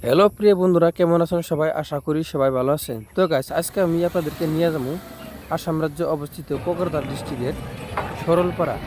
Hello প্রিয় বন্ধুরা, কেমন আছেন সবাই? আশা করি সবাই ভালো আছেন। তো গাইস, আজকে আমি আপনাদেরকে নিয়ে যাবো আসাম রাজ্যে অবস্থিত কোকরাঝার ডিস্ট্রিক্টের সরলপাড়া।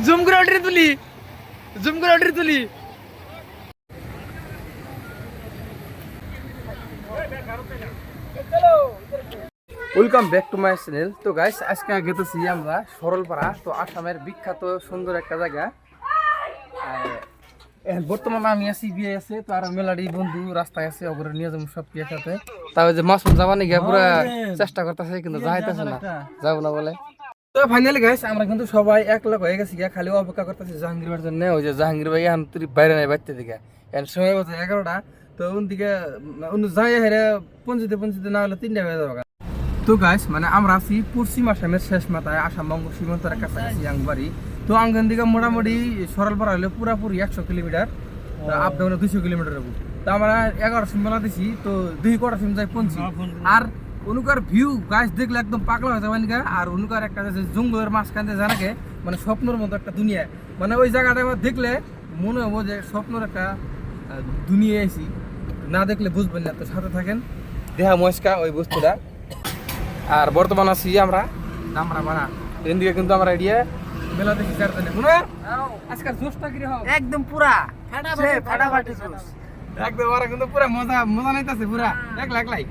জুম করে অর্ডার তুলি, জুম করে অর্ডার তুলি। Welcome back to my channel. তো গাইস, আজকে গেতেছি আমরা সরলপাড়া। তো আসামের বিখ্যাত সুন্দর একটা জায়গা। বর্তমানে আমি আছি, বিয়ে আছে, তো আর মেলাডি বন্ধু রাস্তায় আছে, ওগুলো নিয়ে যাবো সব বিয়ে সাথে। তাও যে মাছ যাবা নাকি পুরা চেষ্টা করতেছে, কিন্তু যাইতেছে না, যাবো না বলে। তো ফাইনালি গাইস, আমরা কিন্তু সবাই এক লোক হয়ে গেছি, খালি অপেক্ষা করতেছি জাহাঙ্গীর ভাইয়ের জন্য। ওই যে জাহাঙ্গীর ভাই এখন তুই বাইরে নাই বাড়তে দিকে, এখন সময় বলছে 11টা। তো ওদিকে যাই হেরে পৌঁছতে না হলে 3টা বেজে যাবে। তো গাইস, মানে আমরা আছি পশ্চিম আসামের শেষ মাথায়, আসাম বঙ্গ সীমান্তের কাছাকাছি আংবাড়ি। তো আঙ্গন দিকে মোটামুটি সরলপাড়া হলে পুরাপুরি 100 কিলোমিটার, আপ ডাউনে 200 কিলোমিটার হবো। তো আমরা 11টার সময় বেলা দিছি, তো 2 সময় যাই পৌঁছি। আর অনুকার ভিউ গাছ দেখলে একদম পাগলা হয়ে যাবে। আর অনুকার একটা জঙ্গলের মাঝখানে জানাকে মানে স্বপ্নের মতো একটা দুনিয়া, মানে ওই জায়গাটা আমার দেখলে মনে হবো যে স্বপ্নের একটা দুনিয়া আছি, না দেখলে বুঝবেন না। তো সাথে থাকেন, দেহা মস্কা ওই বস্তুটা। আর বর্তমান আছি আমরা নামরাপাড়া। এদিকে কিন্তু আমরা এডিয়ে মেলা দেখি চারজনে। আজকাল জোশটা কি হবে একদম পুরা ফাটাফাটি জোশ। একদম ওরা কিন্তু পুরা মজা নাইতাছে পুরা একলাই।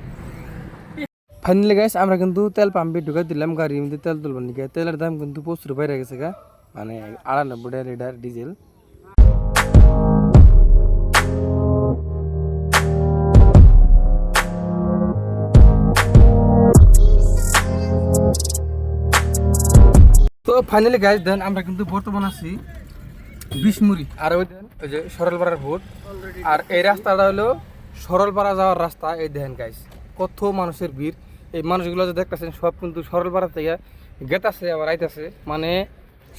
ফাইনালি গাইস, আমরা কিন্তু তেল পাম্পে ঢুকাই দিলাম গাড়ির মধ্যে তেল তুলবার নিকে। তেলের দাম কিন্তু প্রচুর বাইরে গেছে গা, মানে 98 লিটার ডিজেল। তো ফাইনালি গাইস দেন, আমরা কিন্তু বর্তমান আছি বিশমুড়ি। আর ওই দেন ওই যে সরলপাড়ার ভোট। আর এই রাস্তাটা হলো সরলপাড়া যাওয়ার রাস্তা। এই দেখেন গাইস, কত মানুষের ভিড়। এই মানুষগুলো যে দেখতেছেন সব কিন্তু সরলপাড়া থেকে গেতাছে আবার আইতাছে। মানে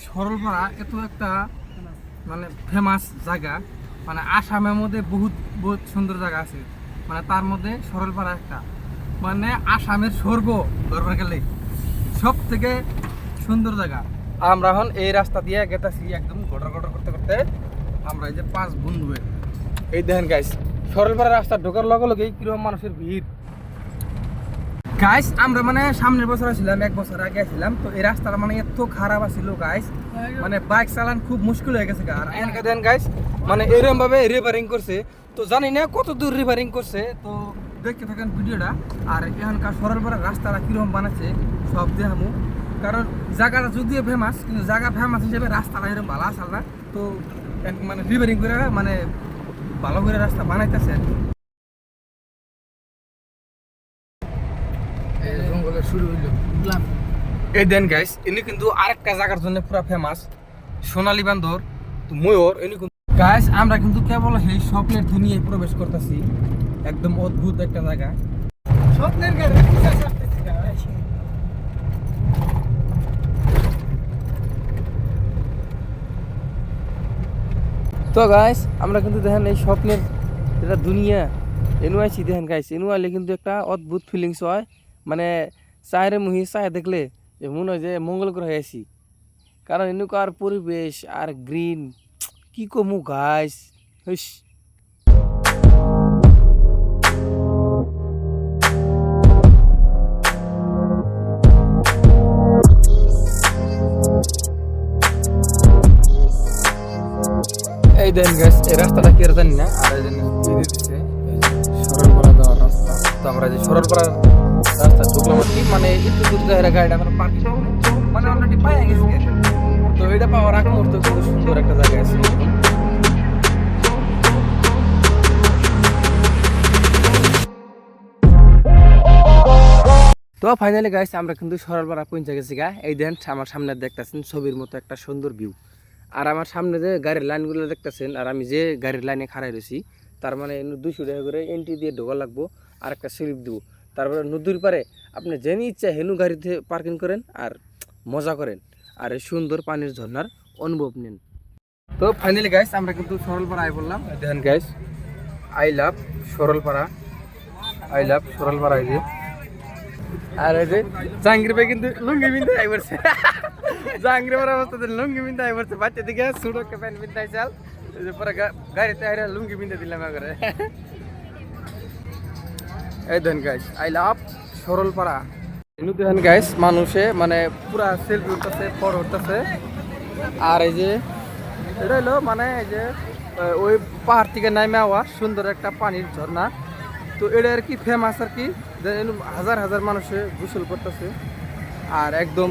সরলপাড়া এত একটা মানে ফেমাস জায়গা, মানে আসামের মধ্যে বহুত বহুত সুন্দর জায়গা আছে, মানে তার মধ্যে সরলপাড়া একটা, মানে আসামের স্বর্গ ধরবার গেলে সব থেকে সুন্দর জায়গা। আমরা এখন এই রাস্তা দিয়ে গেতাছি একদম গটর করতে করতে। আমরা এই যে 5 বন্ধু, এই দেখেন গাইস, সরলপাড়া রাস্তা ঢোকার লগে লগেই কিরকম মানুষের ভিড়। গাইস, আমরা মানে সামনের বছর আসছিলাম, 1 বছর আগে আসছিলাম। তো এই রাস্তাটা মানে এত খারাপ আছিল গাইস, মানে বাইক চালান খুব মুশকিল হয়ে গেছে। আর এনকা দেন গাইস, মানে এরকম ভাবে রিপেয়ারিং করছে, তো জানি না কত দূর রিপেয়ারিং করছে। তো দেখতে থাকেন ভিডিওটা। আর এখানকার সরলপাড়ার রাস্তাটা কিরকম বানাচ্ছে সব দেখামু। কারণ জায়গাটা যদিও ফেমাস, কিন্তু জায়গা ফেমাস হিসেবে রাস্তাটা এরকম ভালো আসল না। তো মানে রিপেয়ারিং করে মানে ভালো করে রাস্তা বানাইতেছে। শুরু হইল এই দেন গাইস, ইনি কিন্তু আরেকটা জায়গার জন্য পুরো ফেমাস, সোনালী বান্দর। তো ময়ূর ইনি কিন্তু গাইস, আমরা কিন্তু কেবল সেই স্বপ্নের দুনিয়ায় প্রবেশ করতেছি। একদম অদ্ভুত একটা জায়গা, স্বপ্নের গাড়ি। তো গাইস, আমরা কিন্তু দেখেন এই স্বপ্নের যেটা দুনিয়া এনু আইছি। দেখেন গাইস, এনু আইলে কিন্তু একটা অদ্ভুত ফিলিংস হয়, মানে চায়ের মুহি চায় দেখলে মনে হয় যে মঙ্গল গ্রহে আছি। কারণ এনুকার পরিবেশ আর গ্রিন কি কমু গাইস। এই দেন গাইস, এই রাস্তাটা কি আর জানি না। আর এই জন্য দিচ্ছে সরলপাড়া যাওয়ার রাস্তা। তো আমরা যে সরলপাড়ার রাস্তা ঢুকলাম আর কি, মানে একটু দূর যায় গাড়িটা আমরা পার্কিং মানে অলরেডি পাই গেছি। তো এটা পাওয়ার আগ মুহূর্তে খুব সুন্দর একটা জায়গা আছে। তো ফাইনালি গাইস, আমরা কিন্তু সরলপাড়া পৌঁছে গেছি গা। এই দেন আমার সামনে দেখতেছেন ছবির মতো একটা সুন্দর ভিউ। আর আমার সামনে যে গাড়ির লাইনগুলো দেখতেছেন, আর আমি যে গাড়ির লাইনে খাড়াই রয়েছি, তার মানে 200 টাকা করে এন্ট্রি দিয়ে ঢোকা লাগবো, আর একটা স্লিপ দেবো। তারপরে নদীর পারে আপনি যেন ইচ্ছা হেনু গাড়িতে পার্কিং করেন আর মজা করেন, আর এই সুন্দর পানির ঝর্ণার অনুভব নেন। তো ফাইনালি গাইস আমরা কিন্তু সরলপাড়া আই বললাম। দেখেন guys, I love Saralpara, I love Saralpara. এই যে আর এই যে জাহাঙ্গীর ভাই কিন্তু লুঙ্গি বিনতে আই পড়ছে। জাহাঙ্গীর ভাই অবস্থা লুঙ্গি বিনতে আই পড়ছে, বাচ্চা দিকে সুডো কে প্যান্ট বিনতে আইছাল। এই যে পরে গাড়িতে আইরা লুঙ্গি বিনতে দিলাম করে। এই দেন গাইস, আই লাভ সরলপাড়া। এনু দেখেন গাইস, মানুষে মানে পুরা সেলফি উঠতেছে, ফটো উঠতেছে। আর এই যে এটা হলো মানে এই যে ওই পাহাড় থেকে নামে আওয়া সুন্দর একটা পানির ঝর্ণা। তো এটা আর কি ফেমাস আর কি, হাজার হাজার মানুষে গোসল করতেছে আর একদম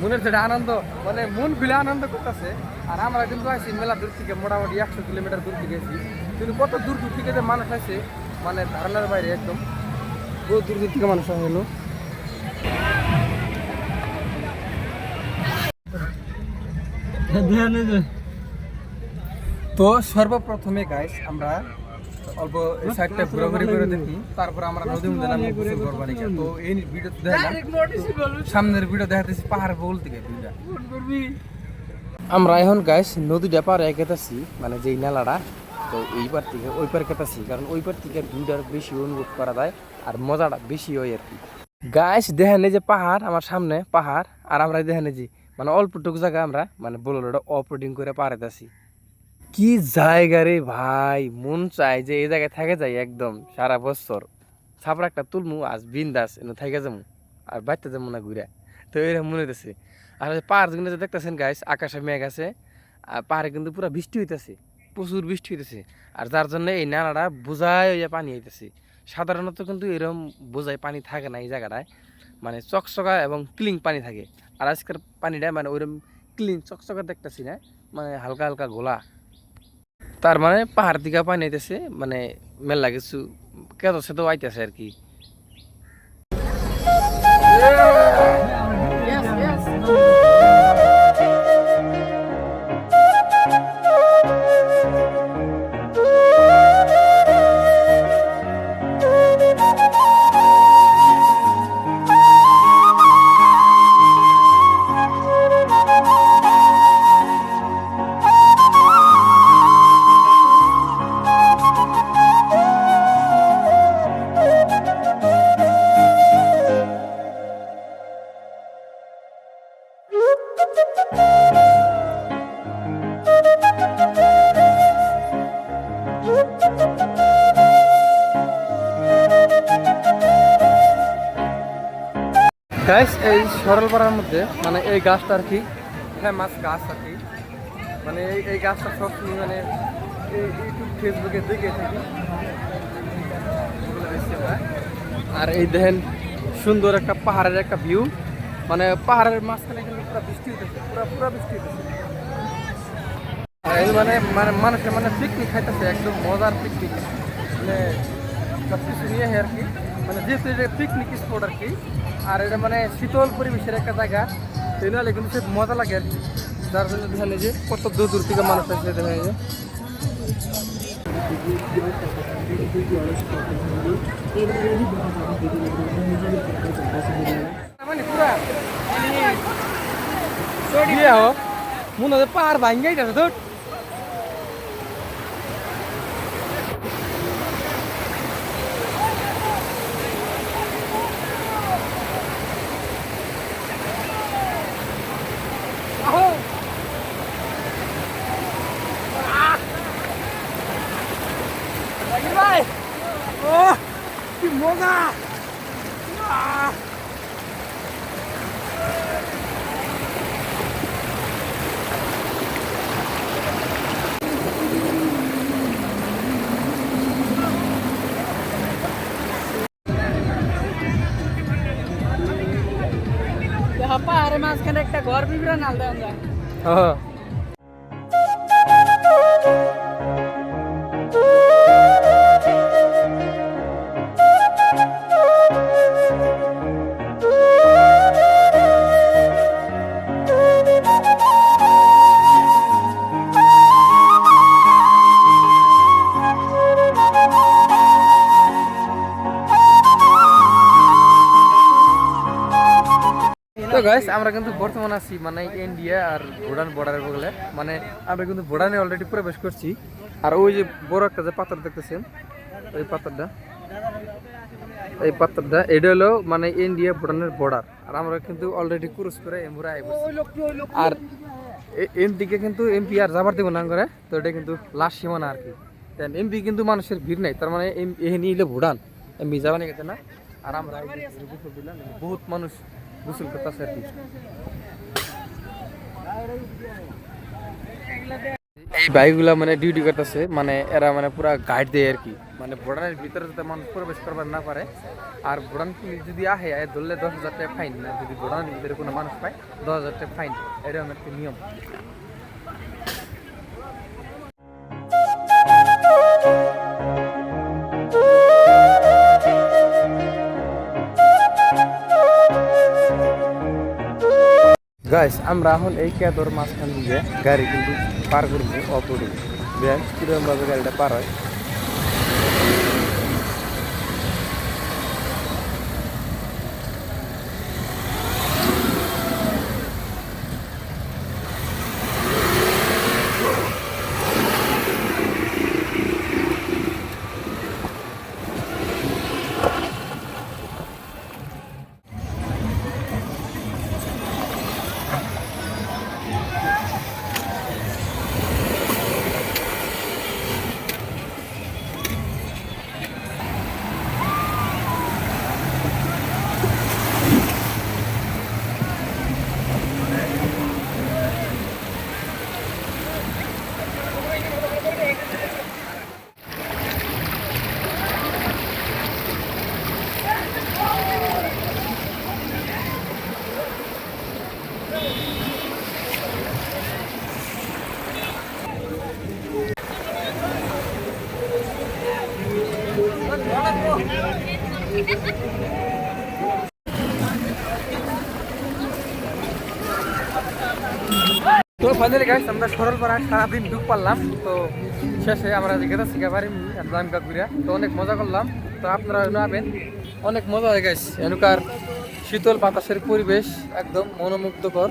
মনের যেটা আনন্দ, মানে মন খুলে আনন্দ করতেছে। আর আমরা কিন্তু আছি মেলা দূর থেকে, মোটামুটি 100 কিলোমিটার দূর থেকে আছি, কিন্তু কত দূর দূর থেকে যে মানুষ আছে মানে ধারণার বাইরে, একদম বহু দূর দূর থেকে মানুষ আসলো। তো সর্বপ্রথমে গাইস আমরা অল্প এই সাইডটা ঘোরাঘুরি করে দেখি, তারপর আমরা নদীর মধ্যে নামে গোসল করব নাকি। তো এই ভিডিওতে দেখালাম, সামনের ভিডিও দেখাতেছি পাহাড় বল থেকে ভিডিও। আমরা এখন গাইস নদীটা পার এগেতেছি, মানে যেই নালাটা, তো এই পার থেকে ওই পার কেতাছি, কারণ ওই পার থেকে ভিউটার বেশি অনুভব করা যায় আর মজাটা বেশি হয় আর কি। গাইস দেখেন এই যে পাহাড়, আমার সামনে পাহাড়, আর আমরা দেখেন এই যে মানে অল্পটুকু জায়গা আমরা মানে বোলেরোটা অফরোডিং করে পারাইতেছি। কি জায়গা রে ভাই, মন চায় যে এই জায়গায় থেকে যাই একদম সারা বছর, ছাপড়া একটা তুলমু আজ বিন্দাস এনে থেকে যাবো আর বাড়তে যাবো না ঘুরে। তো এরকম মনে হইতেছে। আর পাহাড় যেগুলো যে দেখতেছেন গাইস, আকাশে মেঘ আছে আর পাহাড়ে কিন্তু পুরো বৃষ্টি হইতেছে, প্রচুর বৃষ্টি হইতেছে। আর যার জন্য এই নালাটা বোঝায় হইয়া পানি হইতেছে। সাধারণত কিন্তু এরকম বোঝায় পানি থাকে না এই জায়গাটায়, মানে চকচকা এবং ক্লিন পানি থাকে। আর আজকের পানিটা মানে ওইরকম ক্লিন চকচকা দেখতেছি না, মানে হালকা হালকা ঘোলা। তার মানে পাহাড় দিকে পানি আইতেছে, মানে মেলা কিছু কেতো সে তো আইতেছে আর কি। গাইস এই সরলপাড়ার মধ্যে মানে এই গাছটা আর কি ফেমাস গাছ আর কি, মানে এই গাছটা সবসময় মানে ইউটিউব ফেসবুকে দেখে থাকি। আর এই দেখেন সুন্দর একটা পাহাড়ের একটা ভিউ, মানে পাহাড়ের মাঝখানে কিন্তু পুরো বৃষ্টি হইতেছে, পুরো বৃষ্টি হইতেছে। আর এই মানে মানে মানুষের মানে পিকনিক খাইতেছে, একদম মজার পিকনিক, মানে সব কিছু নিয়ে আর কি, মানে যেহেতু এটা পিকনিক স্পট আর কি। আর এটা মানে শীতল পরিবেশের একটা জায়গা, সেই নাহলে কিন্তু সে মজা লাগে আর কি। যার জন্য দেখেন যে কত দূর দূর থেকে মানুষ আসে, দেখেন যে মানে পুরা মনে হয় পাহাড় ভাঙ্গাই যাবে তো। কি মজা! পাহাড়ের মাঝখানে একটা ঘর বিবরা নাল দেওয়া যায়। গাইস আমরা কিন্তু বর্তমান আছি মানে ইন্ডিয়া আর ভুটান বর্ডারের বগলে, মানে আমরা কিন্তু ভুটানে অলরেডি প্রবেশ করছি। আর ওই যে বড় একটা যে পাথর দেখতেছেন, এই পাথরটা এটা হলো মানে ইন্ডিয়া ভুটানের বর্ডার। আর আমরা কিন্তু অলরেডি ক্রস করে এমপুরা আইবছি। আর এমপিকে কিন্তু এমপি আর যাবার দেবো না করে, তো এটা কিন্তু লাস্ট সীমানা আর কি। এমপি কিন্তু মানুষের ভিড় নাই, তার মানে এখানে এলে ভুটান এমপি যাবা না গেছে না। আর আমরা গোসল দিলাম, বহুত মানুষ গোসল করতেছে আর কি। এই বাইকগুলা মানে ডিউটি করতেছে, মানে এরা মানে পুরা গাইড দেয় আর কি, মানে ভুটানের ভিতরে যাতে মানুষ প্রবেশ করবার না পারে। আর ভুটান পুলিশ যদি আহে ধরলে 10,000 টাকা ফাইন, না যদি ভুটানের ভিতরে কোনো মানুষ পায় 10,000 টাকা ফাইন, এরকম একটা নিয়ম। গাইস আমরা এখন এই কেদর মাঝখান দিয়ে গাড়ি কিন্তু পার করবো অপরে, দেখ কিরকম ভাবে গাড়িটা পার হয়। তো ফাইনালি গাইস আমরা সরলপাড়া সারাদিন ডুব পারলাম। তো শেষে আমরা গেটা শিখা পারি জামকা ঘুরিয়া, তো অনেক মজা করলাম। তো আপনারা নাবেন, অনেক মজা হয় গাইস। এনুকার শীতল বাতাসের পরিবেশ একদম মনোমুগ্ধকর।